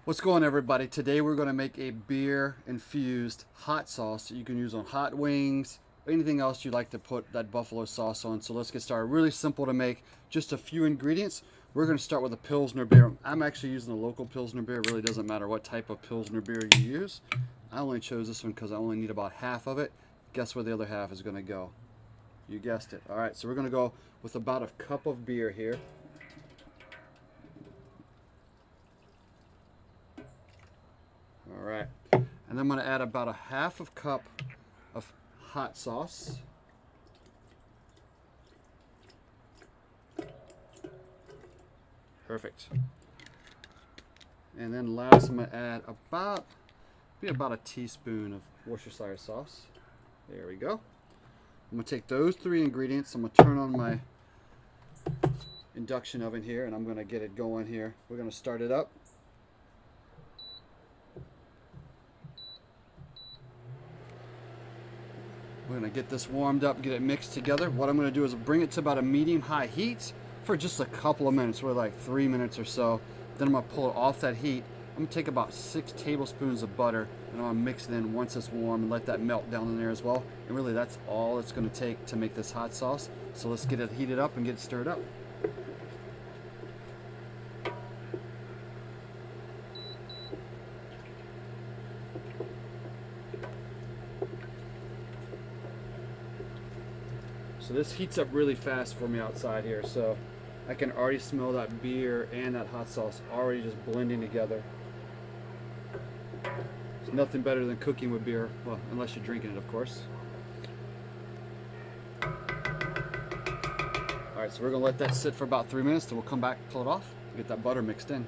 What's going on, everybody? Today we're going to make a beer infused hot sauce that you can use on hot wings, anything else you like to put that buffalo sauce on. So let's get started. Really simple to make, just a few ingredients. We're going to start with a Pilsner beer. I'm actually using a local Pilsner beer. It really doesn't matter what type of Pilsner beer you use. I only chose this one because I only need about half of it. Guess where the other half is going to go? You guessed it. All right, so we're going to go with about a cup of beer here. All right, and I'm going to add about a half of cup of hot sauce. Perfect. And then last, I'm going to add about a teaspoon of Worcestershire sauce. There we go. I'm going to take those three ingredients. I'm going to turn on my induction oven here, and I'm going to get it going here. We're going to start it up. We're going to get this warmed up, get it mixed together. What I'm going to do is bring it to about a medium-high heat for just a couple of minutes, we're like 3 minutes or so. Then I'm going to pull it off that heat. I'm going to take about 6 tablespoons of butter, and I'm going to mix it in once it's warm and let that melt down in there as well. And really, that's all it's going to take to make this hot sauce. So let's get it heated up and get it stirred up. So this heats up really fast for me outside here, so I can already smell that beer and that hot sauce already just blending together. It's nothing better than cooking with beer, well, unless you're drinking it, of course. Alright, so we're going to let that sit for about 3 minutes, then we'll come back, pull it off, and get that butter mixed in.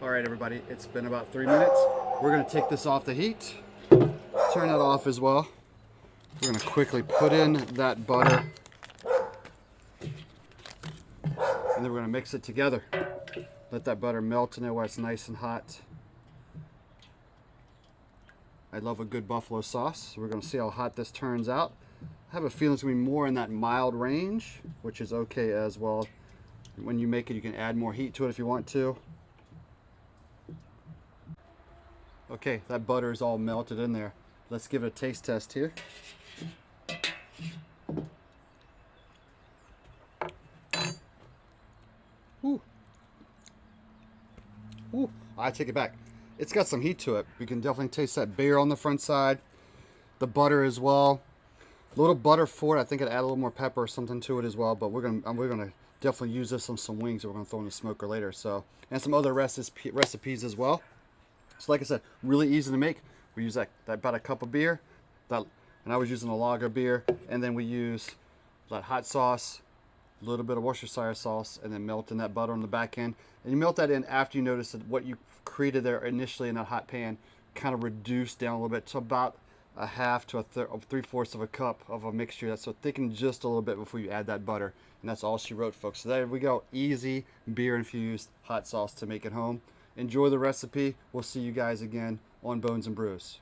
Alright, everybody, it's been about 3 minutes. We're going to take this off the heat, turn it off as well. We're going to quickly put in that butter, and then we're going to mix it together. Let that butter melt in there while it's nice and hot. I love a good buffalo sauce, so we're going to see how hot this turns out. I have a feeling it's going to be more in that mild range, which is okay as well. When you make it, you can add more heat to it if you want to. Okay, that butter is all melted in there. Let's give it a taste test here. Ooh. Ooh, I take it back. It's got some heat to it. You can definitely taste that beer on the front side. The butter as well. A little butter for it. I think it'd add a little more pepper or something to it as well. But we're gonna definitely use this on some wings that we're gonna throw in the smoker later. So, and some other recipes as well. So like I said, really easy to make. We use that about a cup of beer. And I was using a lager beer, and then we use that hot sauce, a little bit of Worcestershire sauce, and then melting that butter on the back end. And you melt that in after you notice that what you created there initially in that hot pan kind of reduced down a little bit to about a half to three-fourths of a cup of a mixture. That's so thickened just a little bit before you add that butter. And that's all she wrote, folks. So there we go. Easy beer-infused hot sauce to make at home. Enjoy the recipe. We'll see you guys again on Bones and Brews.